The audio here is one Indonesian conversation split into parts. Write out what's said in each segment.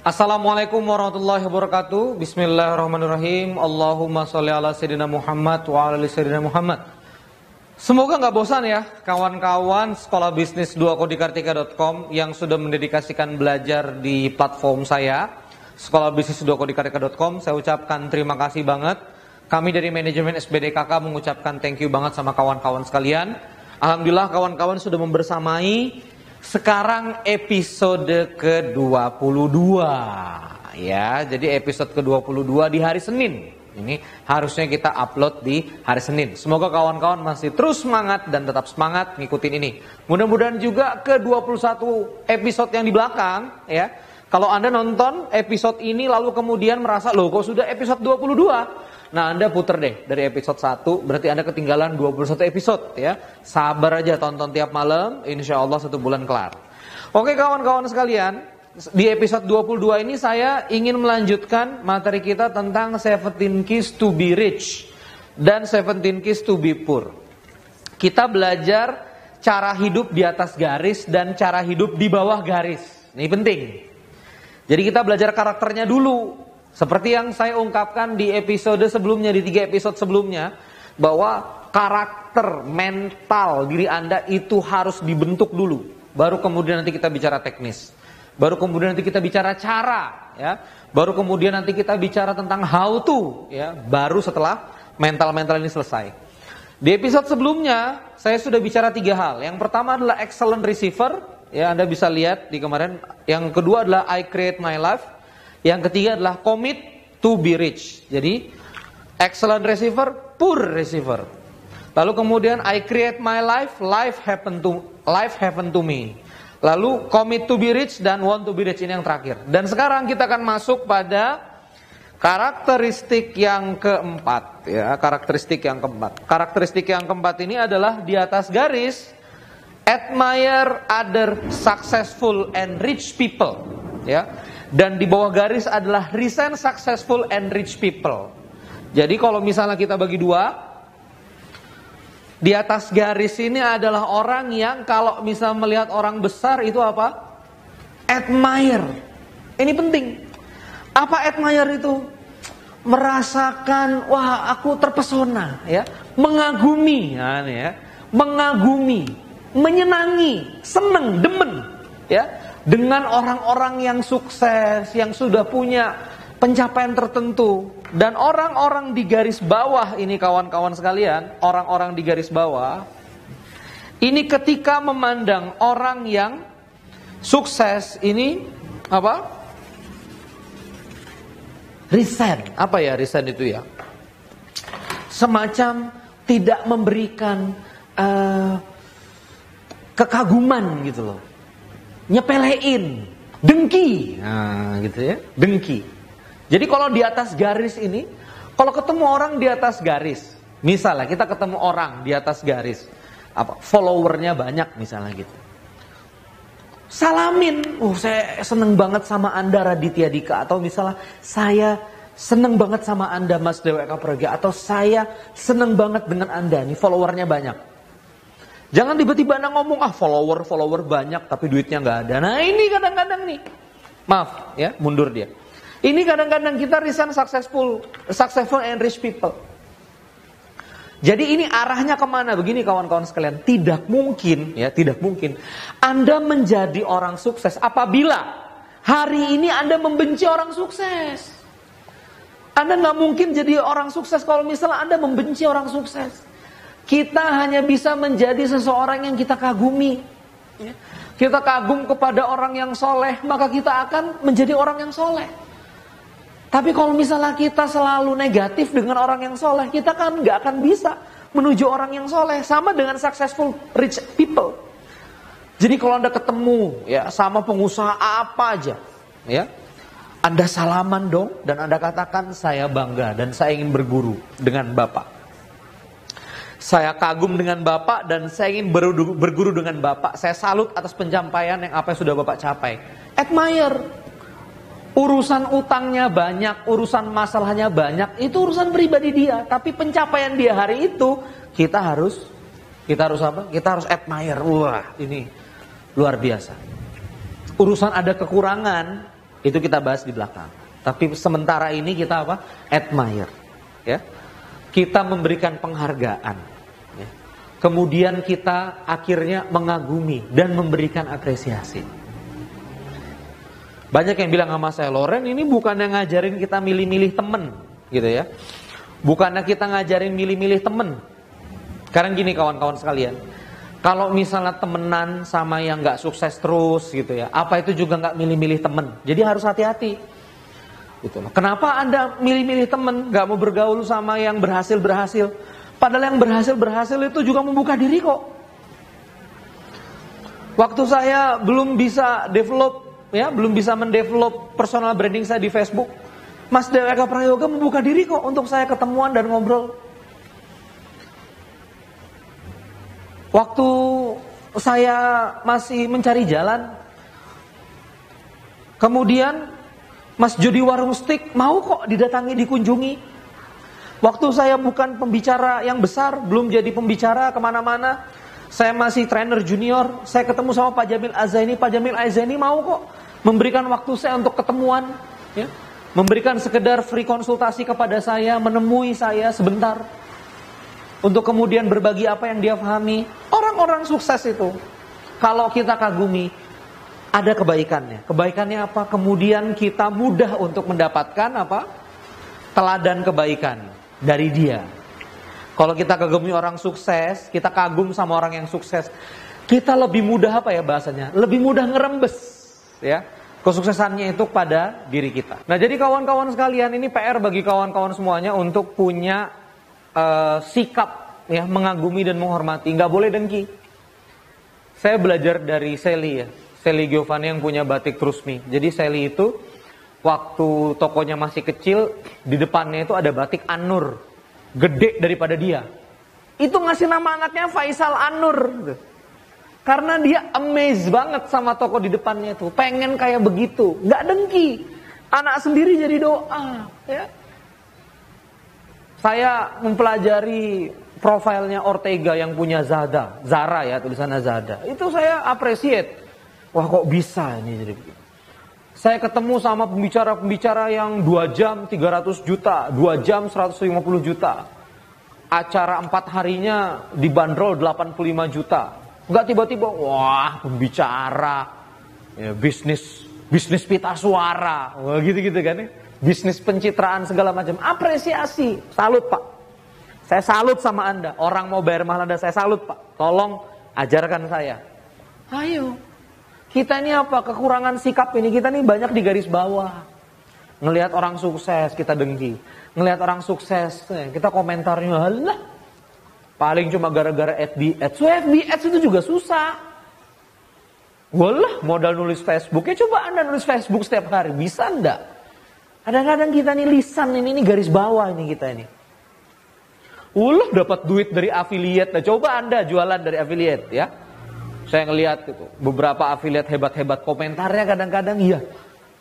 Assalamualaikum warahmatullahi wabarakatuh. Bismillahirrahmanirrahim. Allahumma sholli ala sayyidina Muhammad wa ala ali sayyidina Muhammad. Semoga nggak bosan ya kawan-kawan sekolah bisnis duakodikaartika.com yang sudah mendedikasikan belajar di platform saya, sekolah bisnis duakodikaartika.com. Saya ucapkan terima kasih banget. Kami dari manajemen SBDKK mengucapkan thank you banget sama kawan-kawan sekalian. Alhamdulillah kawan-kawan sudah membersamai sekarang episode ke-22 ya. Jadi episode ke-22 di hari Senin. Ini harusnya kita upload di hari Senin. Semoga kawan-kawan masih terus semangat dan tetap semangat ngikutin ini. Mudah-mudahan juga ke-21 episode yang di belakang ya. Kalau Anda nonton episode ini lalu kemudian merasa loh kok sudah episode 22. Nah, Anda puter deh dari episode 1, berarti Anda ketinggalan 21 episode ya. Sabar aja, tonton tiap malam, insya Allah 1 bulan kelar. Oke kawan-kawan sekalian, di episode 22 ini saya ingin melanjutkan materi kita tentang 17 keys to be rich dan 17 keys to be poor. Kita belajar cara hidup di atas garis dan cara hidup di bawah garis. Ini penting. Jadi kita belajar karakternya dulu. Seperti yang saya ungkapkan di episode sebelumnya, di 3 episode sebelumnya, bahwa karakter mental diri Anda itu harus dibentuk dulu. Baru kemudian nanti kita bicara teknis. Baru kemudian nanti kita bicara cara, ya. Baru kemudian nanti kita bicara tentang how to, ya. Baru setelah mental-mental ini selesai. Di episode sebelumnya saya sudah bicara 3 hal. Yang pertama adalah excellent receiver, ya, Anda bisa lihat di kemarin. Yang kedua adalah I create my life. Yang ketiga adalah commit to be rich. Jadi excellent receiver, poor receiver. Lalu kemudian I create my life, life happen to me. Lalu commit to be rich dan want to be rich, ini yang terakhir. Dan sekarang kita akan masuk pada karakteristik yang keempat, ya, karakteristik yang keempat. Karakteristik yang keempat ini adalah di atas garis admire other successful and rich people, ya. Dan di bawah garis adalah resent successful and rich people. Jadi kalau misalnya kita bagi 2, di atas garis ini adalah orang yang kalau misalnya melihat orang besar itu apa? Admire. Ini penting. Apa admire itu? Merasakan, wah aku terpesona, ya, mengagumi, ya, mengagumi, menyenangi, seneng, demen, ya. Dengan orang-orang yang sukses, yang sudah punya pencapaian tertentu. Dan orang-orang di garis bawah ini kawan-kawan sekalian, orang-orang di garis bawah, ini ketika memandang orang yang sukses ini, apa? Resent. Apa ya resent itu ya? Semacam tidak memberikan kekaguman gitu loh. Nyepelein, dengki, nah gitu ya, dengki. Jadi kalau di atas garis ini, kalau ketemu orang di atas garis, misalnya kita ketemu orang di atas garis, apa followernya banyak misalnya gitu, salamin, saya seneng banget sama Anda Raditya Dika, atau misalnya saya seneng banget sama Anda Mas Dewa Eka Praga, atau saya seneng banget dengan Anda, nih followernya banyak. Jangan tiba-tiba Anda ngomong, follower banyak tapi duitnya nggak ada. Nah ini kadang-kadang nih, maaf ya, mundur dia. Ini kadang-kadang kita resent successful and rich people. Jadi ini arahnya kemana? Begini kawan-kawan sekalian, tidak mungkin Anda menjadi orang sukses apabila hari ini Anda membenci orang sukses. Anda nggak mungkin jadi orang sukses kalau misalnya Anda membenci orang sukses. Kita hanya bisa menjadi seseorang yang kita kagumi. Kita kagum kepada orang yang soleh, maka kita akan menjadi orang yang soleh. Tapi kalau misalnya kita selalu negatif dengan orang yang soleh, kita kan nggak akan bisa menuju orang yang soleh. Sama dengan successful rich people. Jadi kalau Anda ketemu ya sama pengusaha apa aja, ya, Anda salaman dong dan Anda katakan saya bangga dan saya ingin berguru dengan Bapak. Saya kagum dengan Bapak dan saya ingin berguru dengan Bapak. Saya salut atas pencapaian yang apa yang sudah Bapak capai. Admire. Urusan utangnya banyak, urusan masalahnya banyak, itu urusan pribadi dia. Tapi pencapaian dia hari itu kita harus apa? Kita harus admire. Wah, ini luar biasa. Urusan ada kekurangan, Itu kita bahas di belakang. Tapi sementara ini kita apa? Admire. Ya. Kita memberikan penghargaan. Ya. Kemudian kita akhirnya mengagumi dan memberikan apresiasi. Banyak yang bilang sama saya, Loren ini bukannya ngajarin kita milih-milih temen, gitu ya. Bukannya kita ngajarin milih-milih temen. Karena gini kawan-kawan sekalian, kalau misalnya temenan sama yang gak sukses terus gitu ya, apa itu juga gak milih-milih temen. Jadi harus hati-hati gitu loh. Kenapa Anda milih-milih temen, gak mau bergaul sama yang berhasil-berhasil? Padahal yang berhasil-berhasil itu juga membuka diri kok. Waktu saya belum bisa belum bisa mendevelop personal branding saya di Facebook, Mas Dewa Eka Prayoga membuka diri kok untuk saya ketemuan dan ngobrol. Waktu saya masih mencari jalan, kemudian Mas Jody Warung Steak mau kok didatangi, dikunjungi. Waktu saya bukan pembicara yang besar, belum jadi pembicara kemana-mana, saya masih trainer junior, saya ketemu sama Pak Jamil Azaini. Pak Jamil Azaini mau kok memberikan waktu saya untuk ketemuan, ya, memberikan sekedar free konsultasi kepada saya, menemui saya sebentar, untuk kemudian berbagi apa yang dia pahami. Orang-orang sukses itu, kalau kita kagumi, ada kebaikannya. Kebaikannya apa? Kemudian kita mudah untuk mendapatkan apa? Teladan kebaikan dari dia. Kalau kita kagumi orang sukses, kita kagum sama orang yang sukses, kita lebih mudah apa ya bahasanya? Lebih mudah ngerembes, ya, kesuksesannya itu pada diri kita. Nah, jadi kawan-kawan sekalian, ini PR bagi kawan-kawan semuanya untuk punya sikap, ya, mengagumi dan menghormati. Nggak boleh dengki. Saya belajar dari Sally, ya, Sally Giovanni yang punya batik Trusmi. Jadi Sally itu waktu tokonya masih kecil, di depannya itu ada batik Anur, gede daripada dia. Itu ngasih nama anaknya Faisal Anur, gitu. Karena dia amazed banget sama toko di depannya itu, pengen kayak begitu, nggak dengki. Anak sendiri jadi doa, ya. Saya mempelajari profilnya Ortega yang punya Zara, ya, tulisannya Zara. Itu saya appreciate. Wah, kok bisa ini jadi begitu. Saya ketemu sama pembicara-pembicara yang 2 jam 300 juta, 2 jam 150 juta. Acara 4 harinya dibanderol 85 juta. Enggak tiba-tiba, wah, pembicara, ya, bisnis pita suara, wah, gitu-gitu kan ya. Bisnis pencitraan segala macam. Apresiasi, salut Pak. Saya salut sama Anda. Orang mau bayar mahal Anda, saya salut Pak. Tolong ajarkan saya. Ayo. Kita ini apa? Kekurangan sikap ini. Kita ini banyak di garis bawah. Ngelihat orang sukses, kita dengki. Ngelihat orang sukses, kita komentarnya, halah. Paling cuma gara-gara FB Ads. So FB Ads itu juga susah. Walah, modal nulis Facebook. Ya coba Anda nulis Facebook setiap hari. Bisa enggak? Kadang-kadang kita nih lisan ini garis bawah ini kita ini. Dapat duit dari affiliate. Nah, coba Anda jualan dari affiliate, ya. Saya ngelihat itu beberapa affiliate hebat-hebat, komentarnya kadang-kadang iya.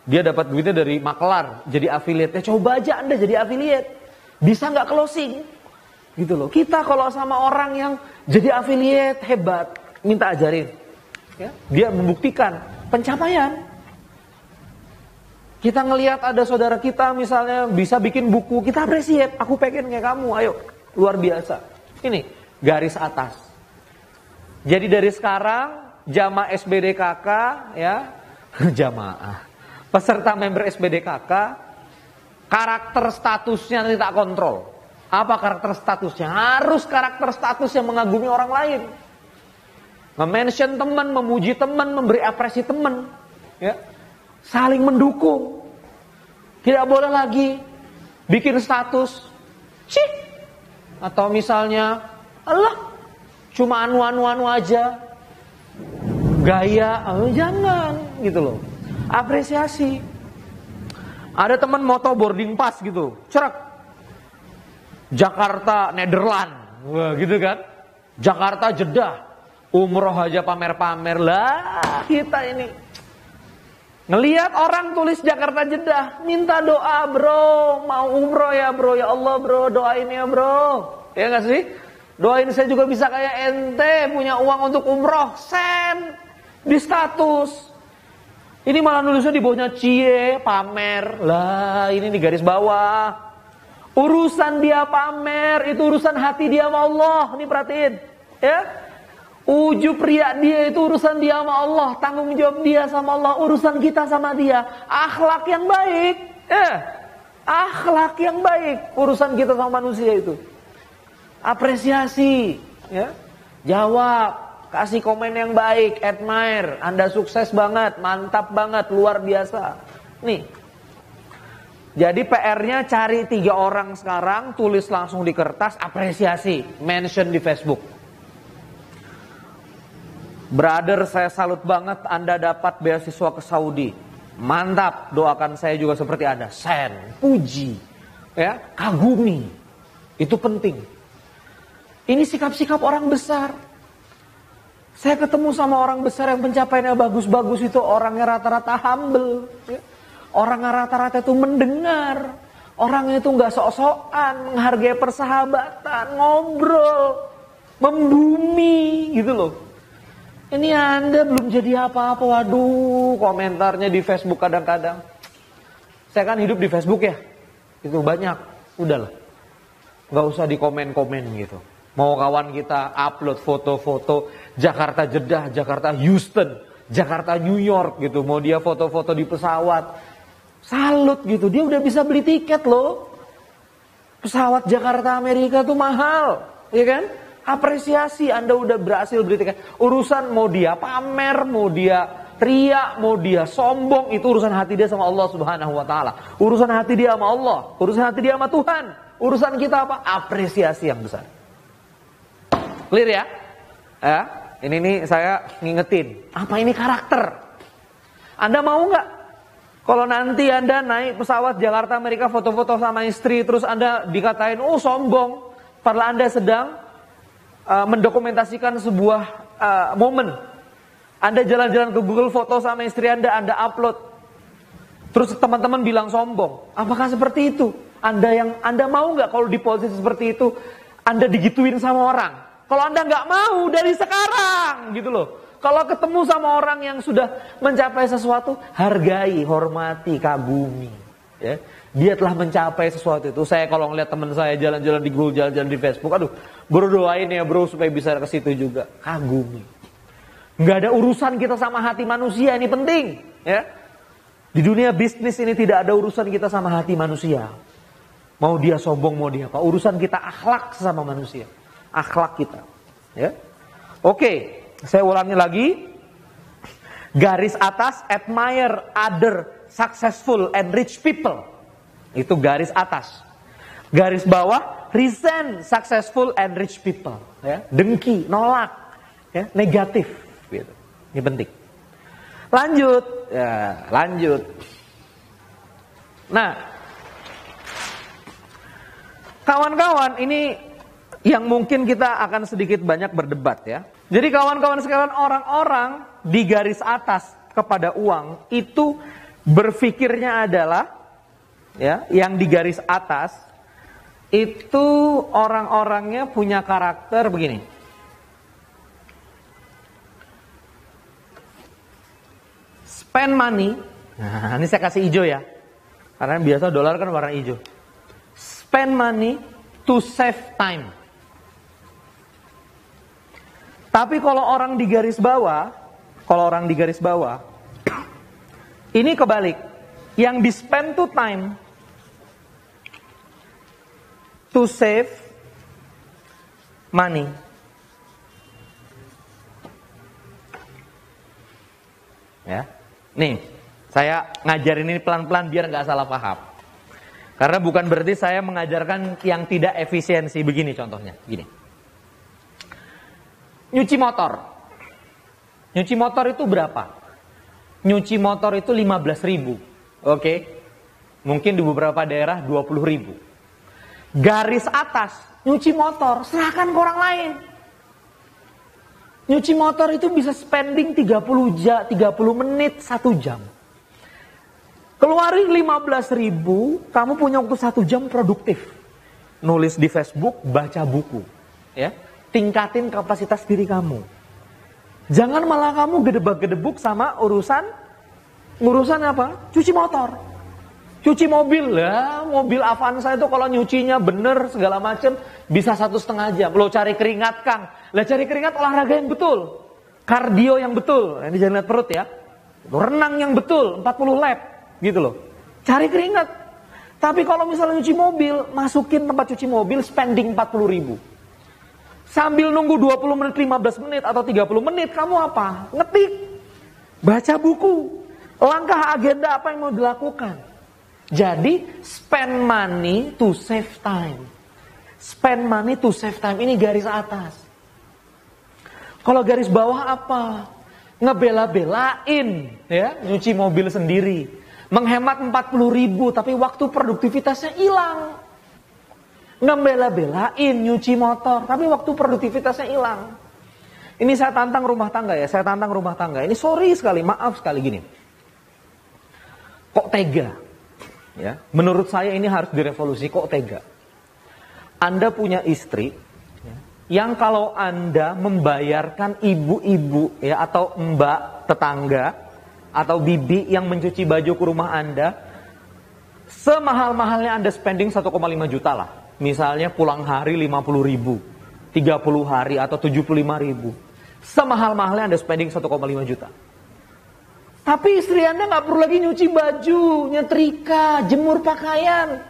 Dia dapat duitnya dari maklar, jadi affiliate. Coba aja Anda jadi affiliate. Bisa nggak closing? Gitu loh. Kita kalau sama orang yang jadi affiliate hebat, minta ajarin. Ya, dia membuktikan pencapaian. Kita ngelihat ada saudara kita misalnya bisa bikin buku, kita appreciate. Aku pengen kayak kamu, ayo. Luar biasa. Ini garis atas. Jadi dari sekarang jamaah SBDKK, ya, jamaah peserta member SBDKK, karakter statusnya nanti tak kontrol. Apa karakter statusnya? Harus karakter status yang mengagumi orang lain, mention teman, memuji teman, memberi apresiasi teman, ya, saling mendukung. Tidak boleh lagi bikin status cih, atau misalnya Allah cuma anu aja, gaya, jangan gitu loh. Apresiasi. Ada teman moto boarding pass gitu, cerak, Jakarta Nederland, wah gitu kan, Jakarta Jeddah, umroh aja pamer-pamer lah. Kita ini ngelihat orang tulis Jakarta Jeddah, minta doa bro, mau umroh ya bro, ya Allah bro, doain ya bro, ya nggak sih? Doain saya juga bisa kayak ente, punya uang untuk umroh, send di status. Ini malah nulisnya di bawahnya cie, pamer. Lah, ini di garis bawah. Urusan dia pamer, itu urusan hati dia sama Allah. Ini perhatiin. Ya. Ujub riya dia itu urusan dia sama Allah. Tanggung jawab dia sama Allah. Urusan kita sama dia. Akhlak yang baik. Akhlak yang baik. Urusan kita sama manusia itu. Apresiasi. Ya. Jawab. Kasih komen yang baik, admire, Anda sukses banget, mantap banget, luar biasa. Nih. Jadi PR-nya cari 3 orang sekarang, tulis langsung di kertas, apresiasi, mention di Facebook. Brother, saya salut banget Anda dapat beasiswa ke Saudi. Mantap, doakan saya juga seperti Anda. Send, puji, ya, kagumi. Itu penting. Ini sikap-sikap orang besar. Saya ketemu sama orang besar yang pencapaiannya bagus-bagus itu orangnya rata-rata humble. Ya. Orangnya rata-rata itu mendengar. Orangnya itu nggak sok-sokan, menghargai persahabatan, ngobrol, membumi gitu loh. Ini Anda belum jadi apa-apa, waduh, komentarnya di Facebook kadang-kadang. Saya kan hidup di Facebook ya, itu banyak, udahlah. Nggak usah di komen-komen gitu. Mau kawan kita upload foto-foto Jakarta Jeddah, Jakarta Houston, Jakarta New York gitu. Mau dia foto-foto di pesawat. Salut gitu, dia udah bisa beli tiket loh. Pesawat Jakarta Amerika tuh mahal, ya kan? Apresiasi Anda udah berhasil beli tiket. Urusan mau dia pamer, mau dia riak, mau dia sombong, itu urusan hati dia sama Allah Subhanahu wa taala. Urusan hati dia sama Allah, urusan hati dia sama Tuhan. Urusan kita apa? Apresiasi yang besar. Clear ya? Ya, ini nih saya ngingetin. Apa ini karakter? Anda mau nggak? Kalau nanti Anda naik pesawat Jakarta Amerika foto-foto sama istri, terus Anda dikatain, oh sombong. Padahal Anda sedang mendokumentasikan sebuah momen. Anda jalan-jalan ke Google foto sama istri Anda upload. Terus teman-teman bilang sombong. Apakah seperti itu? Anda mau nggak kalau di posisi seperti itu, Anda digituin sama orang? Kalau Anda nggak mau dari sekarang gitu loh. Kalau ketemu sama orang yang sudah mencapai sesuatu, hargai, hormati, kagumi. Ya. Dia telah mencapai sesuatu itu. Saya kalau ngeliat teman saya jalan-jalan di Google, jalan-jalan di Facebook, aduh, bro doain ya bro supaya bisa ke situ juga. Kagumi. Nggak ada urusan kita sama hati manusia, ini penting. Ya. Di dunia bisnis ini tidak ada urusan kita sama hati manusia. Mau dia sombong, mau dia apa. Urusan kita akhlak sama manusia. Akhlak kita, ya. Oke, saya ulangi lagi. Garis atas, admire other successful and rich people. Itu garis atas. Garis bawah, resent successful and rich people. Ya. Dengki, nolak, ya. Negatif. Gitu. Ini penting. Lanjut, ya, lanjut. Nah, kawan-kawan, ini yang mungkin kita akan sedikit banyak berdebat ya. Jadi kawan-kawan sekalian, orang-orang di garis atas kepada uang itu berpikirnya adalah ya, yang di garis atas itu orang-orangnya punya karakter begini. Spend money. Nah, ini saya kasih hijau ya. Karena biasa dolar kan warna hijau. Spend money to save time. Tapi kalau orang di garis bawah, ini kebalik. Yang di spend to time, to save money. Ya, nih saya ngajarin ini pelan-pelan biar nggak salah paham. Karena bukan berarti saya mengajarkan yang tidak efisiensi. Begini contohnya, gini. Nyuci motor. Nyuci motor itu berapa? Nyuci motor itu 15.000. Oke. Mungkin di beberapa daerah 20.000. Garis atas, nyuci motor, serahkan ke orang lain. Nyuci motor itu bisa spending 30 menit, 1 jam. Keluarin 15.000, kamu punya waktu 1 jam produktif. Nulis di Facebook, baca buku. Ya. Tingkatin kapasitas diri kamu. Jangan malah kamu gedebak-gedebuk sama urusan Ngurusan apa? Cuci motor. Cuci mobil. Lah, mobil Avanza itu kalau nyucinya bener segala macam bisa 1,5 jam. Lo cari keringat, Kang. Lah cari keringat olahraga yang betul. Kardio yang betul. Ini jangan lihat perut ya. Renang yang betul, 40 lap gitu loh. Cari keringat. Tapi kalau misalnya nyuci mobil, masukin tempat cuci mobil spending 40.000. Sambil nunggu 20 menit, 15 menit atau 30 menit, kamu apa? Ngetik. Baca buku. Langkah agenda apa yang mau dilakukan. Jadi spend money to save time. Spend money to save time, ini garis atas. Kalau garis bawah apa? Ngebela-belain ya, nyuci mobil sendiri. Menghemat 40.000 tapi waktu produktivitasnya hilang. Ngebela-belain nyuci motor tapi waktu produktivitasnya hilang. Ini saya tantang rumah tangga ya, saya tantang rumah tangga. Ini sorry sekali, maaf sekali gini. Kok tega? Ya, menurut saya ini harus direvolusi, kok tega? Anda punya istri ya, yang kalau Anda membayarkan ibu-ibu ya atau mbak tetangga atau bibi yang mencuci baju ke rumah Anda, semahal-mahalnya Anda spending 1,5 juta lah. Misalnya pulang hari 50.000, 30 hari atau 75.000. Semahal-mahalnya Anda spending 1,5 juta. Tapi istri Anda gak perlu lagi nyuci baju, nyetrika, jemur pakaian.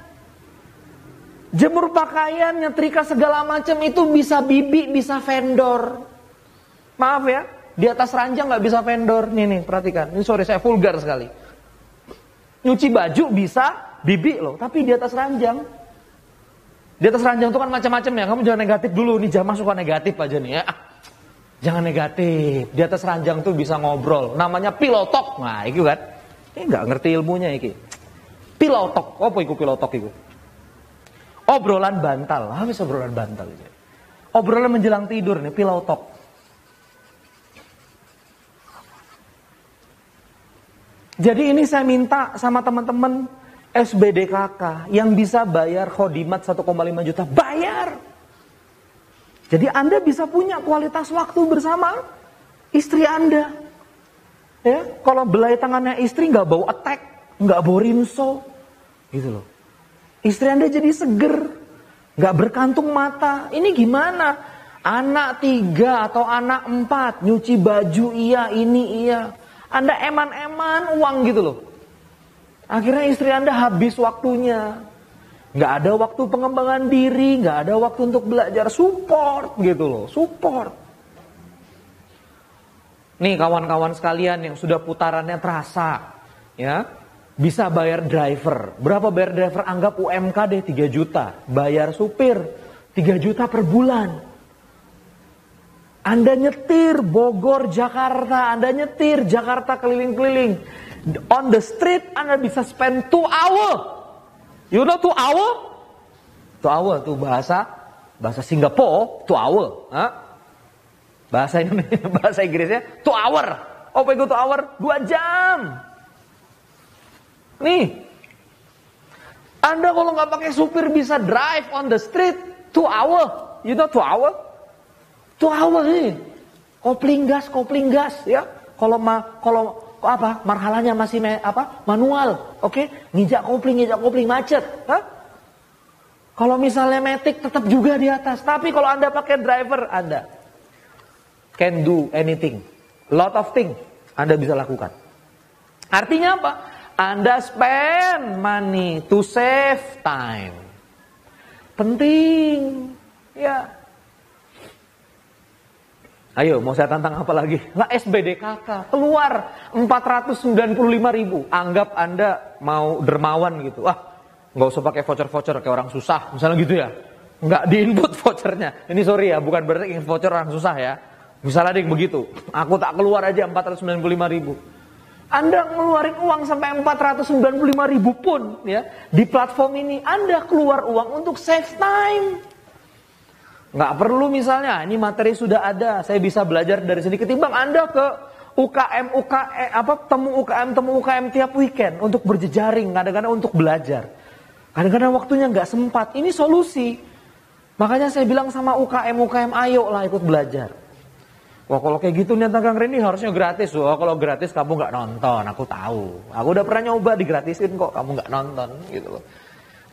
Jemur pakaian, nyetrika segala macam itu bisa bibi, bisa vendor. Maaf ya, di atas ranjang gak bisa vendor. Nih, perhatikan. Ini sorry, saya vulgar sekali. Nyuci baju bisa bibi loh, tapi di atas ranjang. Di atas ranjang itu kan macam-macam ya. Kamu jangan negatif dulu. Nih Jamaah suka negatif aja nih ya. Jangan negatif. Di atas ranjang tuh bisa ngobrol. Namanya pilotok. Nah itu kan. Ini gak ngerti ilmunya ini. Pilotok. Apa itu pilotok itu? Obrolan bantal. Apa bisa obrolan bantal itu? Obrolan menjelang tidur nih. Pilotok. Jadi ini saya minta sama teman-teman SBDKK yang bisa bayar khodimat 1,5 juta, bayar. Jadi Anda bisa punya kualitas waktu bersama istri Anda. Ya, kalau belai tangannya istri nggak bau attack, nggak bau rinso, gitu loh. Istri Anda jadi seger, nggak berkantung mata. Ini gimana? Anak 3 atau anak 4 nyuci baju iya, ini iya. Anda eman-eman uang gitu loh. Akhirnya istri Anda habis waktunya. Nggak ada waktu pengembangan diri, nggak ada waktu untuk belajar, support gitu loh, support. Nih kawan-kawan sekalian yang sudah putarannya terasa, ya bisa bayar driver. Berapa bayar driver? Anggap UMK deh 3 juta. Bayar supir 3 juta per bulan. Anda nyetir Bogor, Jakarta, Anda nyetir Jakarta keliling-keliling. On the street Anda bisa spend 2 hour. You know 2 hour? 2 hour tuh bahasa Singapura, 2 hour. Hah? Bahasa Indonesia, bahasa Inggrisnya 2 hour. Apa itu 2 hour? 2 jam. Nih. Anda kalau nggak pakai supir bisa drive on the street 2 hour. You know 2 hour? 2 hour nih. Kopling gas ya. Kalau marhalanya masih manual, oke? Ngijak kopling macet, hah? Kalau misalnya matic tetap juga di atas. Tapi kalau Anda pakai driver, Anda can do anything, lot of things Anda bisa lakukan. Artinya apa? Anda spend money to save time. Penting, ya. Ayo, mau saya tantang apa lagi? Lah SBDKK, keluar 495.000. Anggap Anda mau dermawan gitu. Nggak usah pakai voucher-voucher kayak orang susah. Misalnya gitu ya. Nggak di-input vouchernya. Ini sorry ya, bukan berarti voucher orang susah ya. Misalnya ada yang begitu. Aku tak keluar aja 495.000. Anda ngeluarin uang sampai 495.000 pun ya. Di platform ini Anda keluar uang untuk save time. Nggak perlu misalnya, ini materi sudah ada, saya bisa belajar dari sini. Ketimbang Anda ke temu UKM tiap weekend untuk berjejaring, kadang-kadang untuk belajar. Kadang-kadang waktunya nggak sempat. Ini solusi. Makanya saya bilang sama UKM, ayo lah ikut belajar. Wah kalau kayak gitu nih Kang Reni harusnya gratis. Wah kalau gratis kamu nggak nonton, aku tahu. Aku udah pernah nyoba digratisin kok, kamu nggak nonton gitu loh.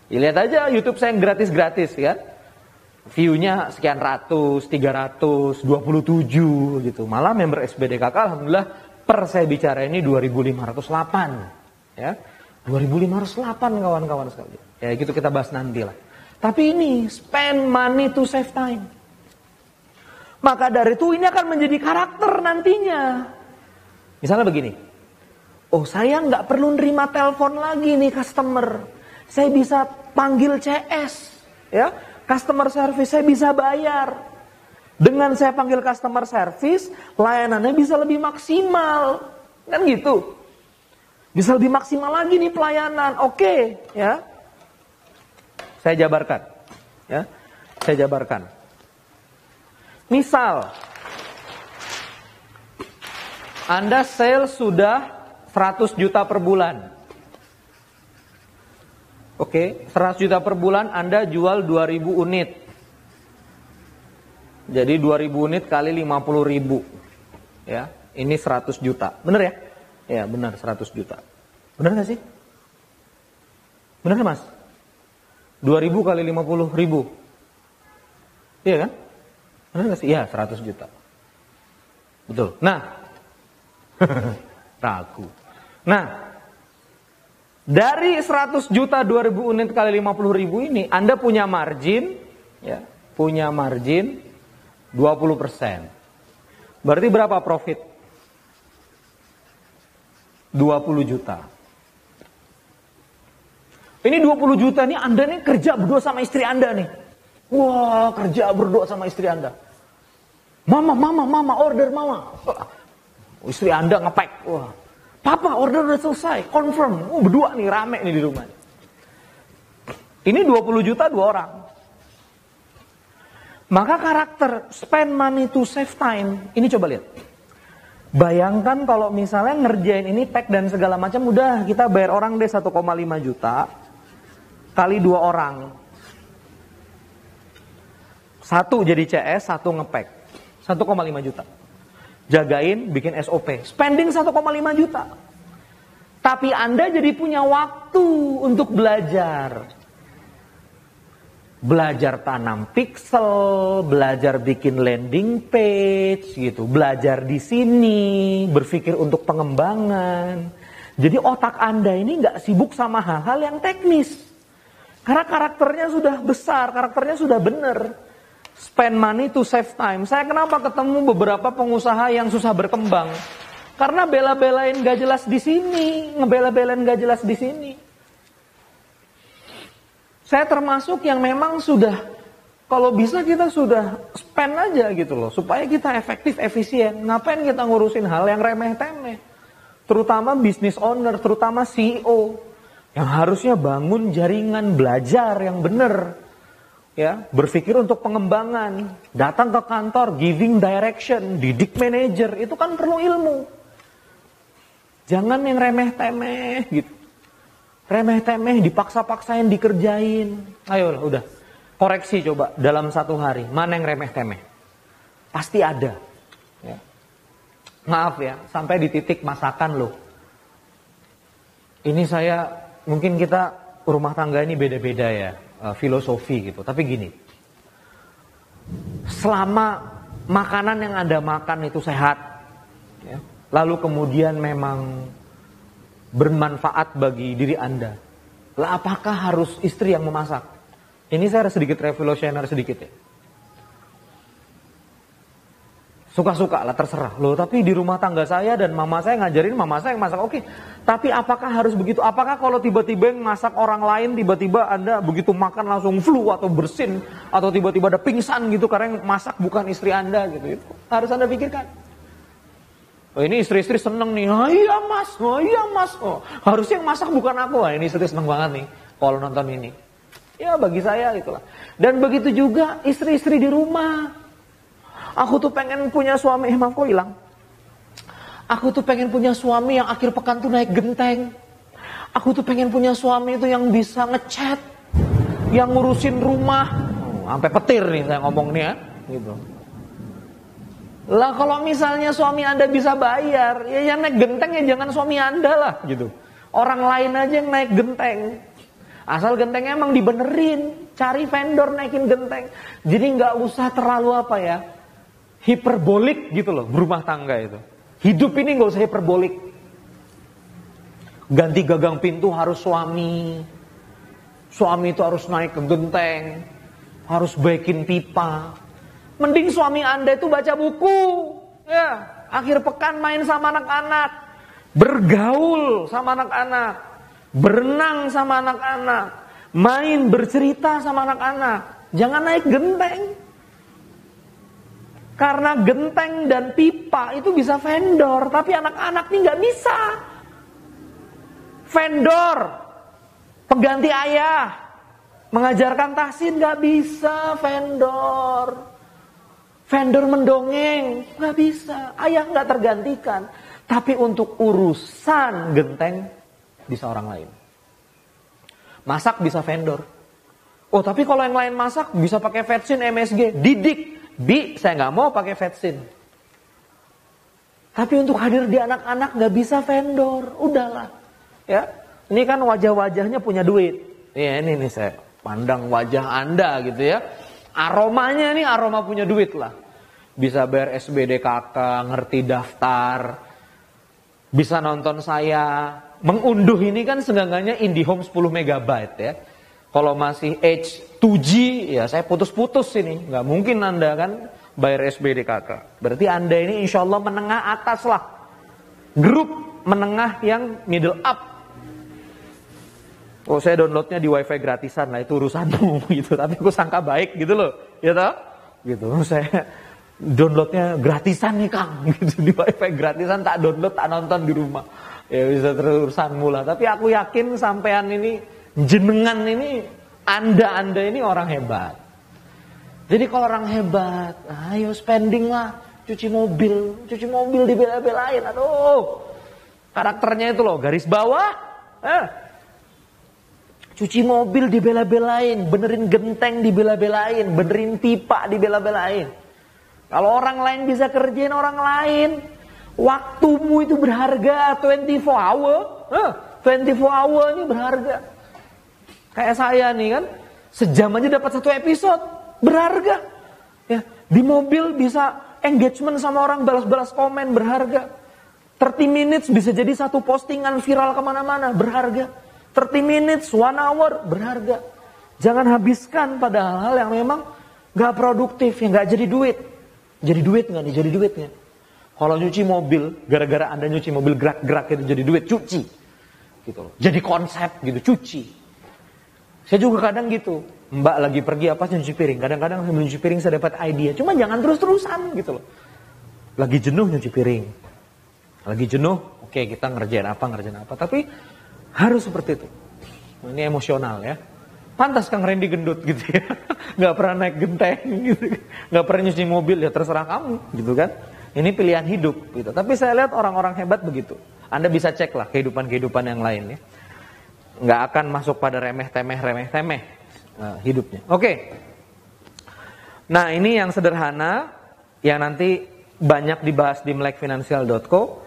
Ya, lihat aja YouTube saya yang gratis-gratis kan. View-nya sekian ratus, 327 gitu. Malah member SBDKK alhamdulillah per saya bicara ini 2508 ya. 2508 kawan-kawan sekalian. Ya gitu kita bahas nanti lah. Tapi ini spend money to save time. Maka dari itu ini akan menjadi karakter nantinya. Misalnya begini. Oh saya nggak perlu nerima telepon lagi nih customer. Saya bisa panggil CS. Ya, customer service saya bisa bayar. Dengan saya panggil customer service, layanannya bisa lebih maksimal. Kan gitu. Bisa lebih maksimal lagi nih pelayanan. Oke, ya. Saya jabarkan. Ya, saya jabarkan. Misal, Anda sales sudah 100 juta per bulan. Oke, 100 juta per bulan Anda jual 2000 unit. Jadi 2000 unit kali 50.000. Ya, ini 100 juta. Benar ya? Ya, benar 100 juta. Benar gak sih? Benar Mas? 2000 kali 50.000. Iya kan? Benar gak sih? Ya 100 juta. Betul. Nah. Ragu. Nah. Dari 100 juta 2000 unit kali 50.000 ini Anda punya margin. Ya, punya margin 20%. Berarti berapa profit? 20 juta. Ini 20 juta nih Anda nih kerja berdua sama istri Anda nih. Wah, kerja berdua sama istri Anda. Mama, order mama. Istri Anda ngepek. Wah, papa order udah selesai, confirm. Berdua nih rame nih di rumah. Ini 20 juta 2 orang. Maka karakter spend money to save time. Ini coba lihat. Bayangkan kalau misalnya ngerjain ini pack dan segala macam, udah kita bayar orang deh 1,5 juta kali 2 orang. Satu jadi CS, satu ngepack. 1,5 juta. Jagain, bikin SOP. Spending 1,5 juta. Tapi Anda jadi punya waktu untuk belajar. Belajar tanam pixel, belajar bikin landing page gitu. Belajar di sini, berpikir untuk pengembangan. Jadi otak Anda ini nggak sibuk sama hal-hal yang teknis. Karena karakternya sudah besar, karakternya sudah benar. Spend money to save time. Saya kenapa ketemu beberapa pengusaha yang susah berkembang? Karena bela-belain gak jelas di sini, ngebela-belain gak jelas di sini. Saya termasuk yang memang sudah, kalau bisa kita sudah spend aja gitu loh, supaya kita efektif, efisien. Ngapain kita ngurusin hal yang remeh-temeh? Terutama business owner, terutama CEO, yang harusnya bangun jaringan belajar yang benar. Ya, berpikir untuk pengembangan, datang ke kantor, giving direction, didik manajer, itu kan perlu ilmu. Jangan yang remeh-temeh gitu. Remeh-temeh, dipaksa-paksain, dikerjain. Ayo udah, koreksi coba dalam 1 hari, mana yang remeh-temeh? Pasti ada. Ya. Maaf ya, sampai di titik masakan loh. Ini saya, mungkin kita rumah tangga ini beda-beda ya. Filosofi gitu. Tapi gini, selama makanan yang Anda makan itu sehat, ya, lalu kemudian memang bermanfaat bagi diri Anda, lah apakah harus istri yang memasak? Ini saya sedikit revolusioner sedikit ya. Suka-suka lah, terserah loh. Tapi di rumah tangga saya dan mama saya ngajarin mama saya yang masak. Oke, tapi apakah harus begitu? Apakah kalau tiba-tiba yang masak orang lain, tiba-tiba Anda begitu makan langsung flu atau bersin, atau tiba-tiba ada pingsan gitu karena yang masak bukan istri Anda gitu? Itu harus Anda pikirkan. Oh, ini istri-istri seneng nih. Oh iya mas, oh iya mas. Oh, harusnya yang masak bukan aku. Wah, ini istri seneng banget nih kalau nonton ini. Ya bagi saya itulah. Dan begitu juga istri-istri di rumah. Aku tuh pengen punya suami, emang kok hilang? Aku tuh pengen punya suami yang akhir pekan tuh naik genteng. Aku tuh pengen punya suami itu yang bisa ngechat, yang ngurusin rumah. Sampai petir nih saya ngomong nih ya, gitu. Lah kalau misalnya suami Anda bisa bayar, ya yang naik genteng ya jangan suami Anda lah gitu. Orang lain aja yang naik genteng. Asal gentengnya emang dibenerin, cari vendor naikin genteng. Jadi nggak usah terlalu apa ya, hiperbolik gitu loh berumah tangga itu. Hidup ini nggak usah hiperbolik. Ganti gagang pintu harus suami. Suami itu harus naik ke genteng, harus baikin pipa. Mending suami Anda itu baca buku, ya, akhir pekan main sama anak-anak, bergaul sama anak-anak, berenang sama anak-anak, main bercerita sama anak-anak. Jangan naik genteng. Karena genteng dan pipa itu bisa vendor, tapi anak-anak ini nggak bisa. Vendor, pengganti ayah, mengajarkan tahsin nggak bisa vendor. Vendor mendongeng, nggak bisa. Ayah nggak tergantikan. Tapi untuk urusan genteng, bisa orang lain. Masak bisa vendor. Oh tapi kalau yang lain masak, bisa pakai vetsin MSG. Didik, Bi, saya nggak mau pakai vetsin. Tapi untuk hadir di anak-anak nggak bisa vendor. Udahlah. Ya, ini kan wajah-wajahnya punya duit. Ya ini nih saya pandang wajah Anda gitu ya. Aromanya nih aroma punya duit lah. Bisa bayar SBDKK, ngerti daftar. Bisa nonton saya. Mengunduh ini kan seenggaknya IndiHome 10 MB ya. Kalau masih H 2G ya saya putus-putus ini. Nggak mungkin Anda kan bayar SBDKK. Berarti Anda ini insya Allah menengah atas lah. Grup menengah yang middle up. Oh saya downloadnya di wifi gratisan lah, itu urusanmu gitu. Tapi aku sangka baik gitu loh, ya toh? Gitu, saya downloadnya gratisan nih Kang, gitu di wifi gratisan tak download tak nonton di rumah. Ya bisa terus urusanmu lah. Tapi aku yakin sampean ini, jenengan ini, anda ini orang hebat. Jadi kalau orang hebat, ayo spending lah, cuci mobil dibela-belain, aduh. Karakternya itu loh, garis bawah, cuci mobil dibela-belain, benerin genteng dibela-belain, benerin pipa dibela-belain. Kalau orang lain bisa kerjain orang lain, waktumu itu berharga, 24 hour. 24 hour ini berharga. Kayak saya nih kan, sejam aja dapat 1 episode, berharga. Ya, di mobil bisa engagement sama orang, balas-balas komen, berharga. 30 minutes bisa jadi 1 postingan viral kemana-mana, berharga. 30 minutes, 1 hour, berharga. Jangan habiskan pada hal-hal yang memang gak produktif, yang gak jadi duit. Jadi duit gak nih? Jadi duit gak? Kalau nyuci mobil, gara-gara Anda nyuci mobil gerak-gerak itu jadi duit, cuci. Gitu loh. Jadi konsep gitu, cuci. Saya juga kadang gitu. Mbak lagi pergi apa nyuci piring. Kadang-kadang sambil nyuci piring saya dapat ide. Cuma jangan terus-terusan gitu loh. Lagi jenuh nyuci piring. Lagi jenuh, oke kita ngerjain apa. Tapi harus seperti itu. Ini emosional ya. Pantas Kang Randy gendut gitu ya. Gak pernah naik genteng gitu. Gak pernah nyuci mobil, ya terserah kamu gitu kan. Ini pilihan hidup gitu. Tapi saya lihat orang-orang hebat begitu. Anda bisa cek lah kehidupan-kehidupan yang lain ya. Gak akan masuk pada remeh-temeh hidupnya. Oke. Nah ini yang sederhana. Yang nanti banyak dibahas di melekfinancial.co.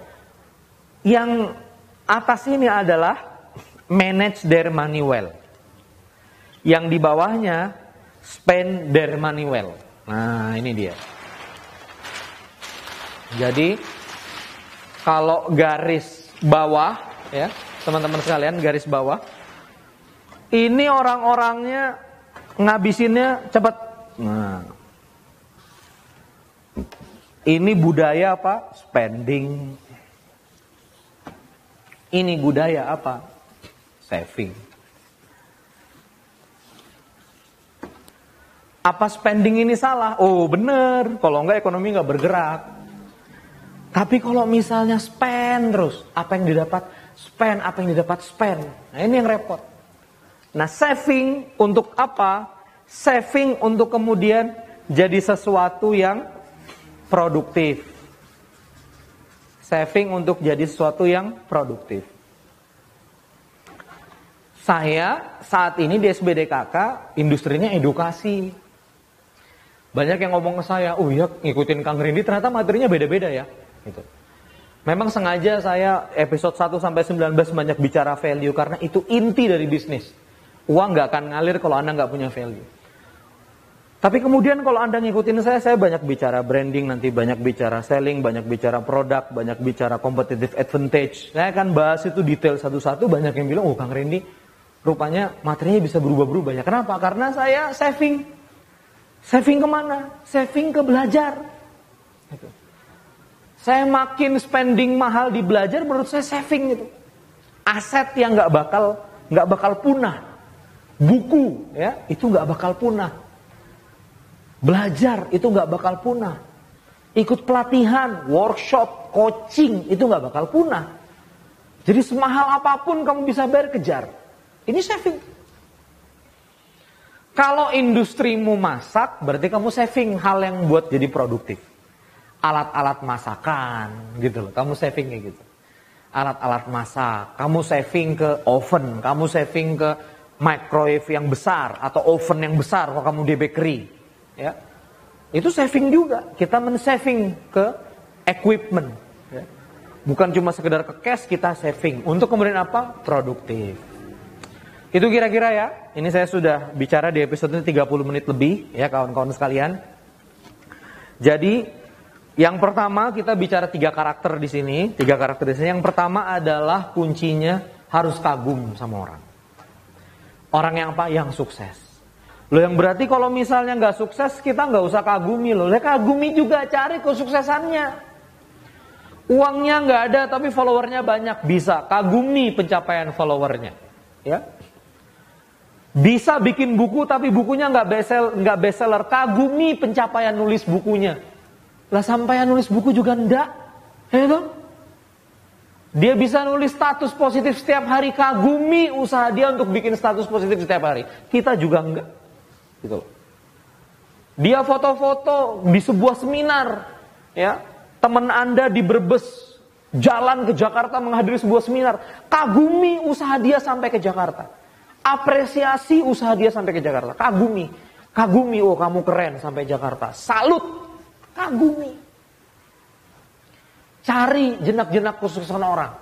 Yang atas ini adalah manage their money well. Yang di bawahnya spend their money well. Nah, ini dia. Jadi kalau garis bawah ya, teman-teman sekalian, garis bawah. Ini orang-orangnya ngabisinnya cepat. Nah. Ini budaya apa? Spending. Ini budaya apa? Saving. Apa spending ini salah? Oh bener, kalau enggak ekonomi enggak bergerak. Tapi kalau misalnya spend terus, apa yang didapat? Spend, apa yang didapat? Spend. Nah ini yang repot. Nah saving untuk apa? Saving untuk kemudian jadi sesuatu yang produktif. Saving untuk jadi sesuatu yang produktif. Saya saat ini di SBDKK industrinya edukasi. Banyak yang ngomong ke saya, oh ya ngikutin Kang Rindi ternyata materinya beda-beda ya. Gitu. Memang sengaja saya episode 1 sampai 19 banyak bicara value karena itu inti dari bisnis. Uang nggak akan ngalir kalau Anda nggak punya value. Tapi kemudian kalau Anda ngikutin saya banyak bicara branding, nanti banyak bicara selling, banyak bicara produk, banyak bicara competitive advantage. Saya akan bahas itu detail satu-satu. Banyak yang bilang, oh Kang Rindi rupanya materinya bisa berubah-berubah ya. Kenapa? Karena saya saving. Saving kemana? Saving ke belajar. Gitu. Saya makin spending mahal di belajar, menurut saya saving itu. Aset yang nggak bakal punah. Buku, ya, itu nggak bakal punah. Belajar itu nggak bakal punah. Ikut pelatihan, workshop, coaching itu nggak bakal punah. Jadi semahal apapun kamu bisa bayar, kejar. Ini saving. Kalau industrimu masak, berarti kamu saving hal yang buat jadi produktif. Alat-alat masakan gitu loh, kamu saving kayak gitu. Alat-alat masak, kamu saving ke oven, kamu saving ke microwave yang besar atau oven yang besar kalau kamu di bakery, ya. Itu saving juga. Kita men-saving ke equipment, ya. Bukan cuma sekedar ke cash, kita saving untuk kemudian apa? Produktif. Itu kira-kira ya. Ini saya sudah bicara di episode ini 30 menit lebih ya kawan-kawan sekalian. Jadi yang pertama kita bicara 3 karakter di sini. 3 karakter di sini. Yang pertama adalah kuncinya harus kagum sama orang. Orang yang apa? Yang sukses. Loh yang berarti kalau misalnya nggak sukses kita nggak usah kagumi loh. Kagumi juga, cari kesuksesannya. Uangnya nggak ada tapi followernya banyak, bisa kagumi pencapaian followernya. Ya. Bisa bikin buku tapi bukunya nggak bestseller, kagumi pencapaian nulis bukunya. Lah sampai nulis buku juga enggak, ya dong? Dia bisa nulis status positif setiap hari, kagumi usaha dia untuk bikin status positif setiap hari. Kita juga enggak, gitu loh. Dia foto-foto di sebuah seminar, ya. Teman Anda di Brebes jalan ke Jakarta menghadiri sebuah seminar, kagumi usaha dia sampai ke Jakarta, apresiasi usaha dia sampai ke Jakarta, kagumi, oh kamu keren sampai Jakarta, salut. Kagumi. Cari jenak-jenak kesuksesan orang.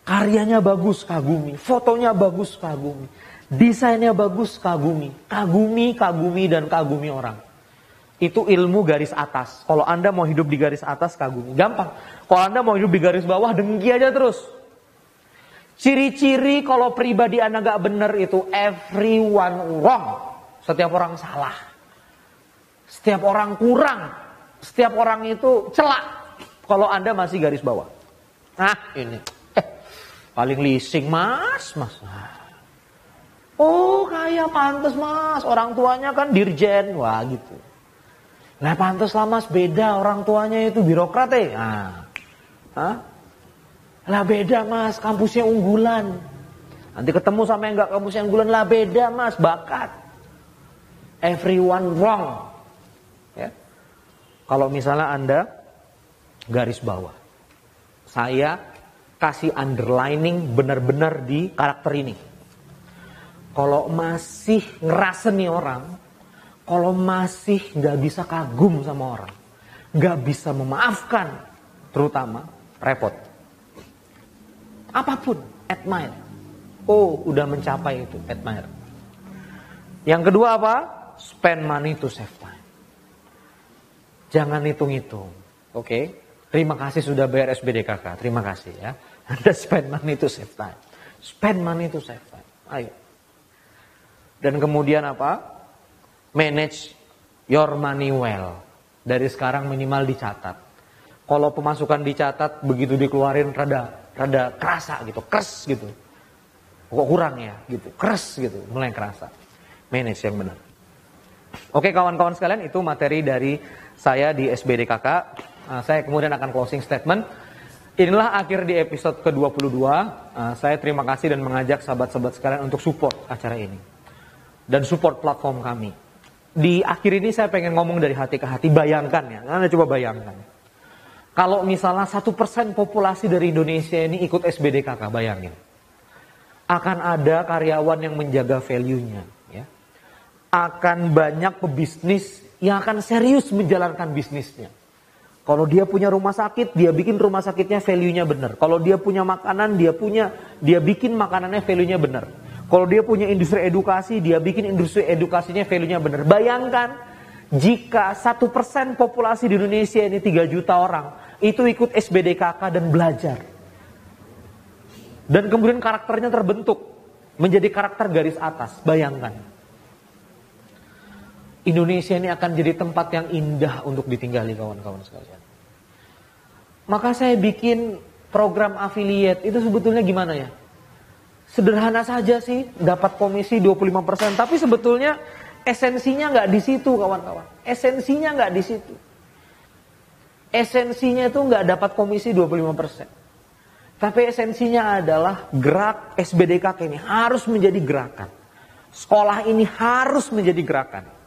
Karyanya bagus, kagumi. Fotonya bagus, kagumi. Desainnya bagus, kagumi. Kagumi, dan kagumi orang. Itu ilmu garis atas. Kalau Anda mau hidup di garis atas, kagumi. Gampang. Kalau Anda mau hidup di garis bawah, dengki aja terus. Ciri-ciri kalau pribadi Anda gak benar itu everyone wrong. Setiap orang salah. Setiap orang kurang, setiap orang itu celak. Kalau Anda masih garis bawah. Nah ini, paling leasing mas. Oh kayak pantes mas, orang tuanya kan dirjen, wah gitu. Nah pantes lah mas, beda orang tuanya itu birokrat Lah beda mas, kampusnya unggulan. Nanti ketemu sama yang gak kampusnya unggulan, lah beda mas, bakat. Everyone wrong. Ya. Kalau misalnya Anda garis bawah, saya kasih underlining benar-benar di karakter ini. Kalau masih ngerasa nih orang, kalau masih gak bisa kagum sama orang, gak bisa memaafkan, terutama repot. Apapun, admire. Oh, udah mencapai itu, admire. Yang kedua apa? Spend money to save time. Jangan hitung-hitung. Oke. Terima kasih sudah bayar SBDKK. Terima kasih ya. Anda spend money to save time. Spend money to save time. Ayo. Dan kemudian apa? Manage your money well. Dari sekarang minimal dicatat. Kalau pemasukan dicatat, begitu dikeluarin rada kerasa gitu. Keras gitu. Kok kurang ya gitu. Keras gitu. Mulai kerasa. Manage yang benar. Oke kawan-kawan sekalian, itu materi dari saya di SBDKK. Saya kemudian akan closing statement. Inilah akhir di episode ke-22. Saya terima kasih dan mengajak sahabat-sahabat sekalian untuk support acara ini. Dan support platform kami. Di akhir ini saya pengen ngomong dari hati ke hati. Bayangkan ya, Anda coba bayangkan. Kalau misalnya 1% populasi dari Indonesia ini ikut SBDKK, bayangin. Akan ada karyawan yang menjaga value-nya. Akan banyak pebisnis yang akan serius menjalankan bisnisnya. Kalau dia punya rumah sakit, dia bikin rumah sakitnya value-nya benar. Kalau dia punya makanan, dia bikin makanannya value-nya benar. Kalau dia punya industri edukasi, dia bikin industri edukasinya value-nya benar. Bayangkan jika 1% populasi di Indonesia ini 3 juta orang, itu ikut SBDKK dan belajar. Dan kemudian karakternya terbentuk menjadi karakter garis atas. Bayangkan. Indonesia ini akan jadi tempat yang indah untuk ditinggali kawan-kawan sekalian. Maka saya bikin program affiliate itu sebetulnya gimana ya? Sederhana saja sih, dapat komisi 25%, tapi sebetulnya esensinya nggak di situ kawan-kawan. Esensinya nggak di situ. Esensinya itu nggak dapat komisi 25%. Tapi esensinya adalah gerak SBDKK ini harus menjadi gerakan. Sekolah ini harus menjadi gerakan.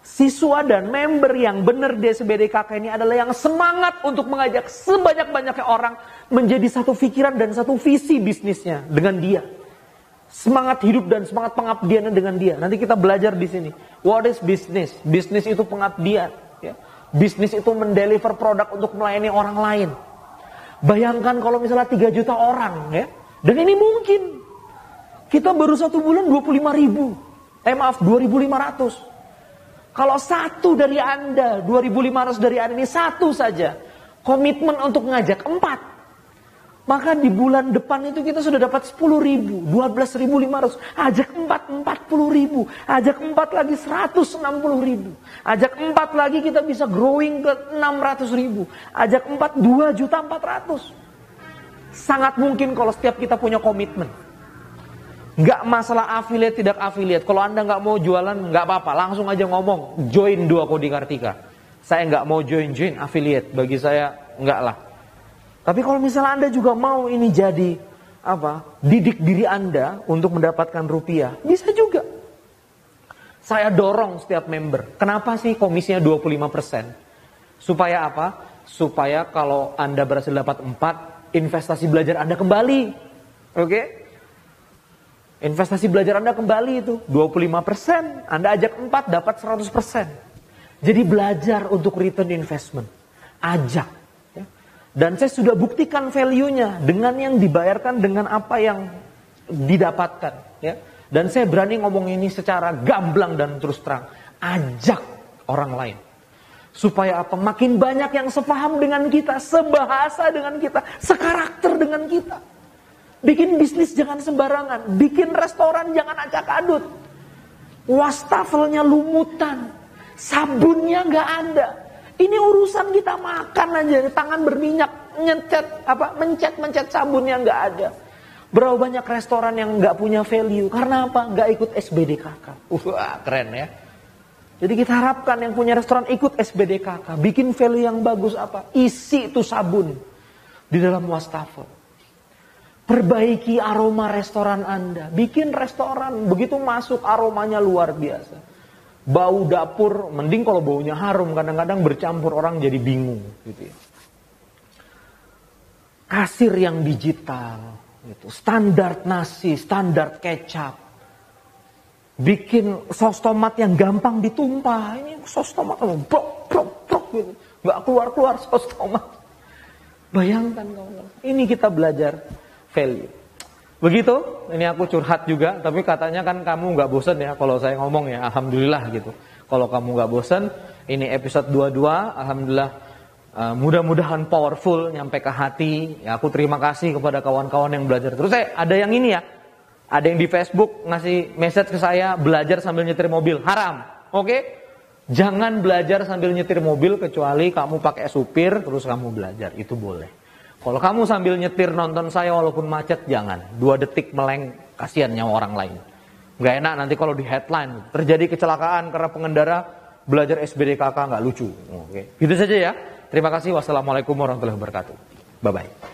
Siswa dan member yang benar di SBDKK ini adalah yang semangat untuk mengajak sebanyak-banyaknya orang menjadi satu pikiran dan satu visi bisnisnya dengan dia. Semangat hidup dan semangat pengabdiannya dengan dia. Nanti kita belajar di sini. What is business? Bisnis itu pengabdian. Ya. Bisnis itu mendeliver produk untuk melayani orang lain. Bayangkan kalau misalnya 3 juta orang. Ya. Dan ini mungkin. Kita baru 1 bulan 2.500. Kalau satu dari Anda, 2.500 dari Anda ini satu saja. Komitmen untuk ngajak 4. Maka di bulan depan itu kita sudah dapat 10.000, 12.500. Ajak 4, 40.000. Ajak 4 lagi 160.000. Ajak 4 lagi kita bisa growing ke 600.000. Ajak 4, 2.400.000. Sangat mungkin kalau setiap kita punya komitmen. Gak masalah affiliate tidak affiliate. Kalau Anda gak mau jualan gak apa-apa, langsung aja ngomong join 2 Kodi Kartika. Saya gak mau join affiliate. Bagi saya enggak lah. Tapi kalau misalnya Anda juga mau ini jadi didik diri Anda untuk mendapatkan rupiah, bisa juga. Saya dorong setiap member. Kenapa sih komisinya 25%? Supaya apa? Supaya kalau Anda berhasil dapat 4, investasi belajar Anda kembali. Oke? Investasi belajar Anda kembali itu 25%, Anda ajak 4 dapat 100%. Jadi belajar untuk return investment. Ajak. Ya. Dan saya sudah buktikan value-nya dengan yang dibayarkan dengan apa yang didapatkan. Ya. Dan saya berani ngomong ini secara gamblang dan terus terang. Ajak orang lain. Supaya apa? Makin banyak yang sepaham dengan kita, sebahasa dengan kita, sekarakter dengan kita. Bikin bisnis jangan sembarangan. Bikin restoran jangan acak adut. Wastafelnya lumutan. Sabunnya gak ada. Ini urusan kita makan aja. Tangan berminyak. Mencet sabunnya gak ada. Berapa banyak restoran yang gak punya value. Karena apa? Gak ikut SBDKK. Wah keren ya. Jadi kita harapkan yang punya restoran ikut SBDKK. Bikin value yang bagus apa? Isi itu sabun. Di dalam wastafel. Perbaiki aroma restoran Anda. Bikin restoran, begitu masuk aromanya luar biasa. Bau dapur, mending kalau baunya harum. Kadang-kadang bercampur orang jadi bingung. Gitu ya. Kasir yang digital. Gitu. Standar nasi, standar kecap. Bikin sos tomat yang gampang ditumpah. Ini sos tomat, brok, gitu. Gak keluar-keluar sos tomat. Bayangkan kawan-kawan. Ini kita belajar value. Begitu, ini aku curhat juga, tapi katanya kan kamu gak bosan ya kalau saya ngomong ya, alhamdulillah gitu. Kalau kamu gak bosan, ini episode 22, alhamdulillah mudah-mudahan powerful, nyampe ke hati. Ya aku terima kasih kepada kawan-kawan yang belajar. Terus ada yang ini ya, ada yang di Facebook ngasih message ke saya, belajar sambil nyetir mobil, haram. Oke? Jangan belajar sambil nyetir mobil kecuali kamu pakai supir terus kamu belajar, itu boleh. Kalau kamu sambil nyetir nonton saya walaupun macet, jangan. 2 detik meleng, kasihan nyawa orang lain. Gak enak nanti kalau di headline. Terjadi kecelakaan karena pengendara belajar SBDKK, gak lucu. Oke. Gitu saja ya. Terima kasih. Wassalamualaikum warahmatullahi wabarakatuh. Bye-bye.